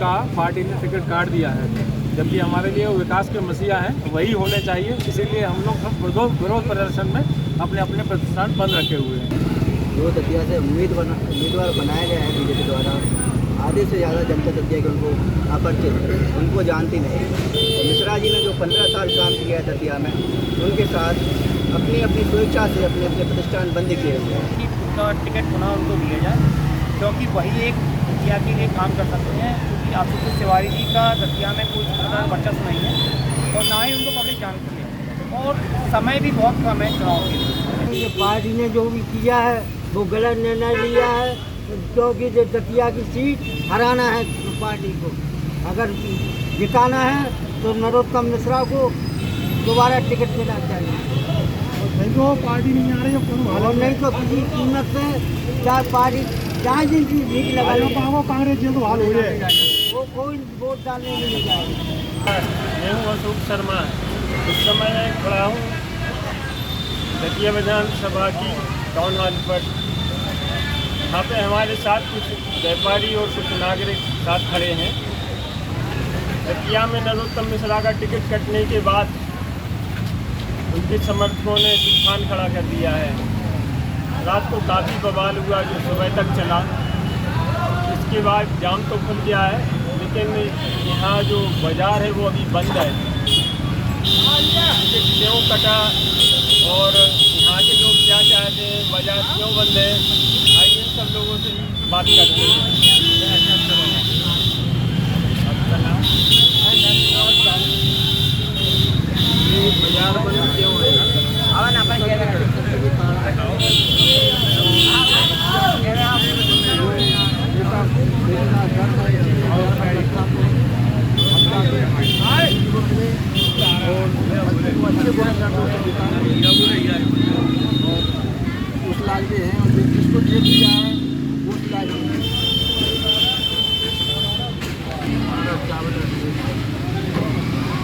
उनका पार्टी ने टिकट काट दिया है, जबकि हमारे लिए वो विकास के मसीहा हैं, वही होने चाहिए। इसीलिए हम लोग सब विरोध प्रदर्शन में अपने अपने प्रतिष्ठान बंद रखे हुए हैं। जो दतिया से उम्मीदवार बनाया गया है बीजेपी द्वारा, आधे से ज़्यादा जनता दतिया के उनको अपरिचित, उनको जानती नहीं। और मिश्रा जी ने जो 15 साल काम किया है दतिया में, उनके साथ अपनी अपनी स्वेच्छा से अपने अपने प्रतिष्ठान बंद किए हुए हैं। उनका टिकट पुनः उनको दिया जाए, क्योंकि वही एक दतिया के लिए काम कर सकते हैं। क्योंकि आशुतोष तिवारी जी का दतिया में कोई वर्चस्व नहीं है और ना ही उनको पब्लिक जानती है, और समय भी बहुत कम है चुनाव के लिए। ये पार्टी ने जो भी किया है वो गलत निर्णय लिया है, क्योंकि जो दतिया की सीट हराना है पार्टी को, अगर जिताना है तो नरोत्तम मिश्रा को दोबारा टिकट देना चाहिए। नहीं तो पार्टी नहीं आ रही है, और नहीं तो किसी कीमत से चाहे पार्टी जहाँ जिनकी भीख लगा लो, कांग्रेस जी तो हाल हो जाए, वो कोई वोट डालने नहीं जाएगा। मैं हूँ अशोक शर्मा, इस समय मैं खड़ा हूँ दतिया विधानसभा की टाउन हॉल पर। यहाँ पे हमारे साथ कुछ व्यापारी और कुछ नागरिक साथ खड़े हैं। दतिया में नरोत्तम मिश्रा का टिकट कटने के बाद उनके समर्थकों ने तूफान खड़ा कर दिया है। रात को काफ़ी बवाल हुआ जो सुबह तक चला। इसके बाद जाम तो खुल गया है, लेकिन यहाँ जो बाज़ार है वो अभी बंद है। टिकट क्यों कटा और यहाँ के लोग क्या चाहते हैं, बाज़ार क्यों बंद है, आइए सब लोगों से बात करते हैं। बाज़ार बंद क्यों है? कुछ लालते हैं और जिसको जेल दिया है वो लालते हैं।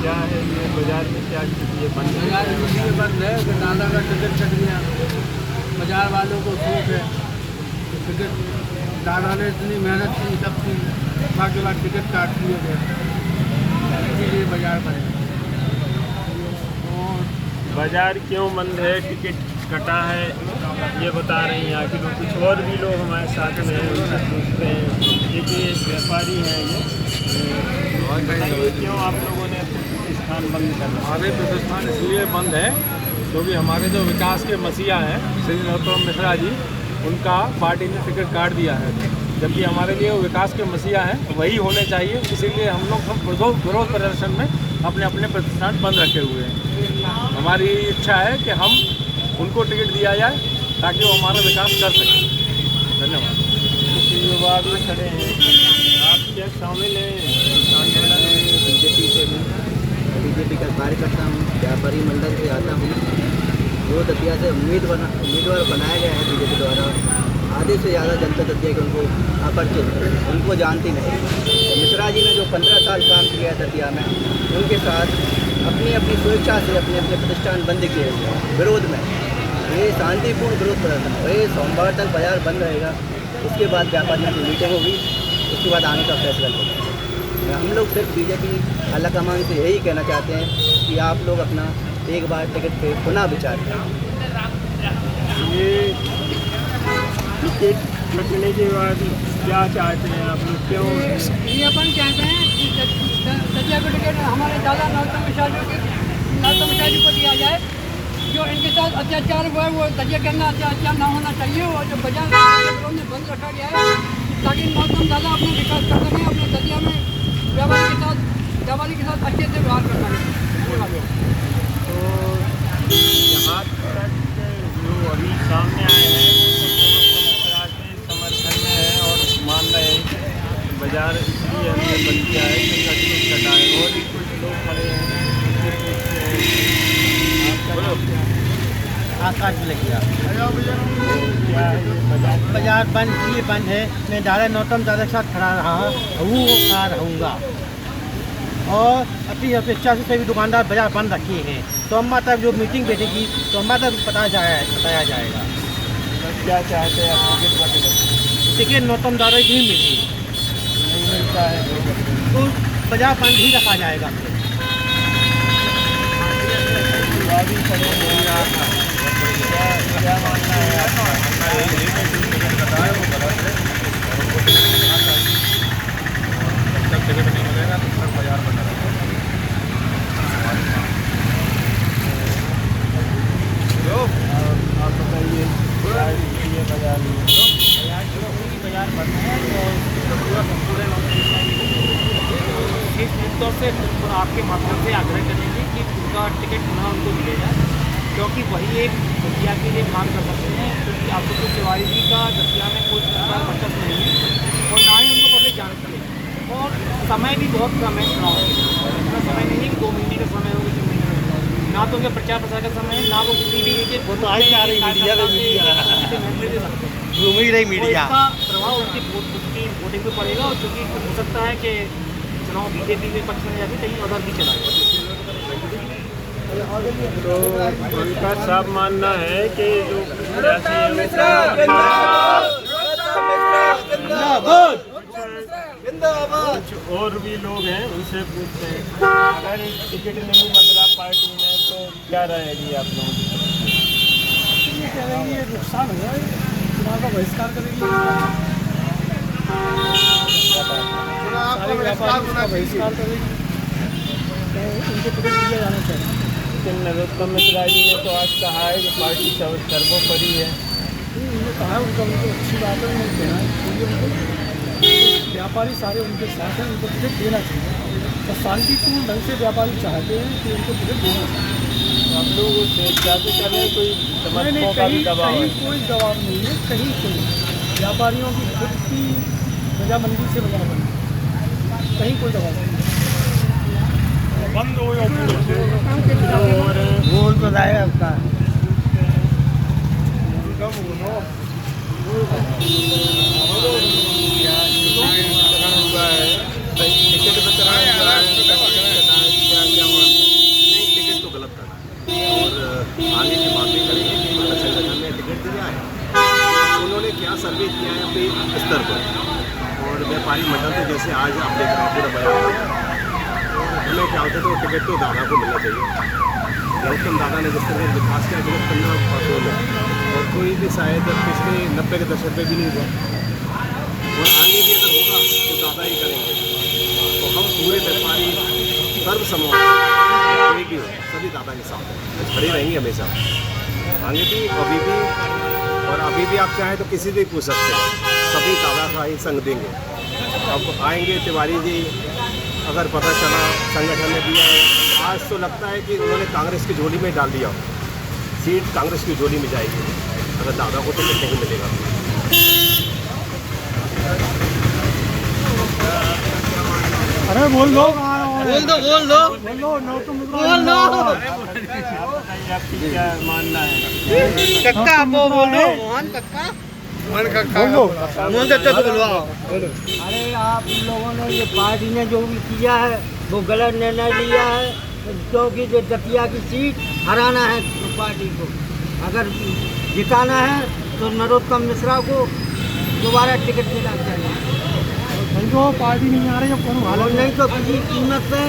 क्या है ये बाज़ार में क्या स्थिति है? बंद बाजार इसलिए बंद है कि दादा का टिकट कट गया। बाजार वालों को शौक है तो टिकट, दादा ने इतनी मेहनत की सब की, बाकी बार टिकट काट दिए गए, इसीलिए बाजार बंद है। बाज़ार क्यों बंद है, टिकट कटा है, ये बता रहे हैं यहाँ के लोग। कुछ और भी लोग हमारे साथ में हैं, उनसे पूछते हैं। ये व्यापारी हैं, ये क्यों आप लोगों ने प्रतिष्ठान बंद कर दिया? हमारे प्रतिष्ठान इसलिए बंद है क्योंकि हमारे जो विकास के मसीहा हैं श्री नरोत्तम मिश्रा जी, उनका पार्टी ने टिकट काट दिया है, जबकि हमारे लिए वो विकास के मसीहा हैं, वही होने चाहिए। इसीलिए हम लोग सब विरोध प्रदर्शन में अपने अपने प्रतिष्ठान बंद रखे हुए हैं। हमारी इच्छा है कि हम उनको टिकट दिया जाए ताकि वो हमारा विकास कर सकें। धन्यवाद। युवा भी खड़े हैं, आप क्या शामिल हैं आंदोलन में? बीजेपी से हूँ, बीजेपी का कार्यकर्ता हूँ, व्यापारी मंडल से आता हूँ। जो दतिया से उम्मीदवार बनाया गया है बीजेपी द्वारा, आधे से ज़्यादा जनता दतिया के उनको अपरिचित, उनको जानती नहीं। तो मिश्रा जी ने जो 15 साल काम किया है दतिया में, उनके साथ अपनी अपनी स्वेच्छा से अपने अपने प्रतिष्ठान बंद किए हुए हैं विरोध में। ये शांतिपूर्ण विरोध प्रदर्शन है। ये सोमवार तक बाजार बंद रहेगा, उसके बाद व्यापारियों की मीटिंग होगी, उसके बाद आने का फैसला लेंगे। हम लोग सिर्फ बीजेपी आलाकमान से यही कहना चाहते हैं कि आप लोग अपना एक बार टिकट पे पुनः विचार करें। ये टिकट कटने के बाद क्या चाहते हैं आप लोग, क्यों? ये अपन चाहते हैं कि दतिया को टिकट हमारे दादा नरोत्तम मिश्रा जी को दिया जाए। जो इनके साथ अत्याचार हुआ है वो दतिया के अंदर अत्याचार ना होना चाहिए, और जो बाजार में बंद रखा गया है ताकि नरोत्तम दादा अपना विकास कर सकें, अपने दतिया में व्यापारी के साथ अच्छे से व्यवहार कर सकें। तो यहाँ तक जो अभी सामने आए हैं वो सब समर्थन में है और मान रहे हैं कि बाज़ार इसलिए हमने बंद किया है कि टिकट कटा है। और भी कुछ लोग खड़े हैं, आकाश लगिया क्या है बाजार बंद इसलिए बंद है, मैं दादा नरोत्तम दादा के साथ खड़ा रहा हूँ, खड़ा रहूँगा। और अपनी अपेक्षा से सभी दुकानदार बाजार बंद रखे हैं। सोमवार तक जो मीटिंग बैठेगी, सोमवार तक बताया जाएगा। क्या चाहते हैं आप टिकट? टिकट नरोत्तम दादा की ही मिली नहीं मिलता है। बाजार बंद ही रखा जाएगा। क्या मानना है आपका? टिकट नहीं मिलेगा तो सर बाजार बंद रहेगा। आप बताइए बाजार में बाजार बंद है और पूरा संपूर्ण निश्चित तौर से आपके माध्यम से आग्रह करेंगे कि उनका टिकट पुनः उनको मिले जाए, क्योंकि वही एक दतिया के लिए काम कर सकते हैं। क्योंकि आशुतोष तिवारी जी का दतिया में कोई वर्चस्व नहीं है और ना ही उनको पब्लिक जानती है और समय भी बहुत कम है चुनाव के लिए। इतना समय नहीं है कि 2 महीने का समय हो, 3 महीने का, ना तो उनका प्रचार प्रसार का समय है, ना वो किसी भी वो तो आई जा रही मीडिया दे सकते हैं। घूम ही रही मीडिया। इसका प्रभाव उनकी वोटिंग पर पड़ेगा और क्योंकि हो सकता है कि चुनाव बीजेपी के पक्ष में जाके कहीं अदर भी चला जाए। तो उनका साफ मानना है कि जो कुछ और भी लोग हैं उनसे पूछते हैं अगर टिकट नहीं बदला पार्टी में तो क्या रहेगी आप लोगों की? ये कह रहे हैं ये नुकसान हो जाए, चुनाव का बहिष्कार करेंगे। बहिष्कार करेगी तो उनको टिकट दिया जाना चाहिए। लेकिन नरोत्तम मिश्रा जी ने तो आज कहा है कि पार्टी सर्वोपरि है। उन्होंने कहा है उनका उनको अच्छी बात है, उन्होंने देना है, क्योंकि उनको व्यापारी सारे उनके साथ हैं, उनको टिकट देना चाहिए और शांतिपूर्ण ढंग से व्यापारी चाहते हैं कि उनको टिकट देना चाहिए। आप लोग स्वेच्छा से कर रहे हैं, कोई समर्थकों का भी दबाव है? कोई दबाव नहीं है, कहीं कोई व्यापारियों की खुद की रजामंदी से बाजार बंद है, कहीं कोई दबाव नहीं है। बंद हो और बोल तो रहा है आपका हुआ है, टिकट वितरण हुआ है, क्या मानते हैं? नहीं, टिकट तो गलत करना है और आगे की बात भी करेंगे कि मानव संगठन ने टिकट दिया है। उन्होंने क्या सर्वे किया है अपने स्तर पर और व्यापारी मंडल तो जैसे आज आप देख रहे हैं पूरा बयान हमें क्या होता है तो टिकट तो दादा को मिलना चाहिए। गौतम दादा ने जिस तरह विकास किया विगत 15 वर्षों में और कोई भी शायद पिछले 90 के दशक में भी नहीं हुआ और आगे भी अगर होगा तो दादा ही करेंगे। तो हम पूरे व्यापारी सर्व समाज एक ही हो, सभी दादा के साथ हैं, खड़े रहेंगे हमेशा आगे भी अभी भी और अभी भी आप चाहें तो किसी से पूछ सकते हैं, सभी दादा का ही संग देंगे। अब आएंगे तिवारी जी, अगर पता चला संगठन ने दिया है, आज तो लगता है कि उन्होंने कांग्रेस की झोली में डाल दिया, सीट कांग्रेस की झोली में जाएगी अगर दादा को टिकट नहीं मिलेगा। अरे बोल दो आपकी क्या मानना है? कक्का वो बोलो मोहन कक्का अरे आप लोगों ने ये पार्टी ने जो भी किया है वो गलत निर्णय लिया है, क्योंकि जो दतिया की सीट हराना है पार्टी को, अगर जिताना है तो नरोत्तम मिश्रा को दोबारा टिकट देना चाहिए। जो पार्टी नहीं आ रही है कौन और नहीं तो किसी कीमत पे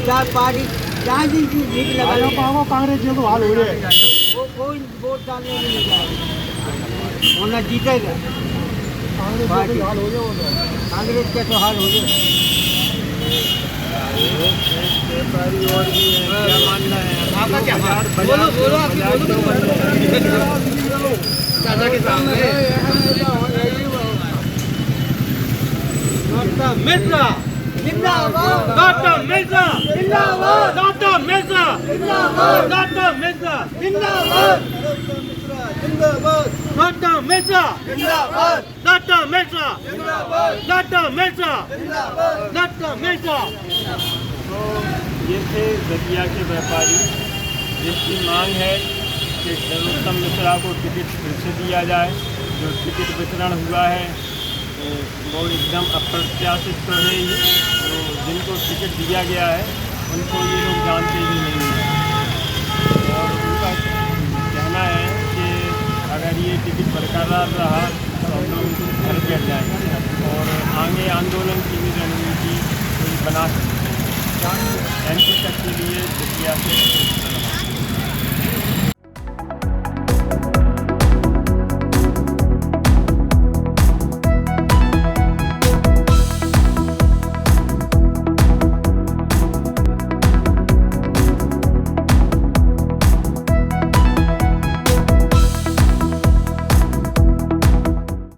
चाहे पार्टी चाहे जिनकी जीत लगा पाओ कांग्रेस जो तो हाल हो रहे हैं वो कोई वोट डालने में नहीं जाएगा, वो न जीतेगा। कांग्रेस हाल हो जाए, कांग्रेस के तो हाल हो जाए। व्यापारी और भी है, क्या मानना है आपका? क्या बोलो आपकी दादा के सामने मिश्रा जिंदाबाद डॉक्टर मिश्रा जिंदाबाद डॉक्टर मिश्रा जिंदाबाद डॉक्टर मिश्रा जिंदाबाद डॉक्टर मिश्रा जिंदाबाद डॉक्टर मिश्रा जिंदाबाद डॉक्टर मिश्रा जिंदाबाद डॉक्टर मिश्रा। तो ये थे दतिया के व्यापारी जिसकी मांग है कि नरोत्तम मिश्रा को टिकट फिर से दिया जाए। जो टिकट वितरण हुआ है वो एकदम अप्रत्याशित तो है ही, तो जिनको टिकट दिया गया है उनको ये लोग जानते भी नहीं हैं और उनका कहना है कि अगर ये टिकट बरकरार रहा तो हम लोग घर बैठ जाएंगे और आगे आंदोलन की भी रणनीति बना सकते हैं। एमपी तक के लिए दतिया से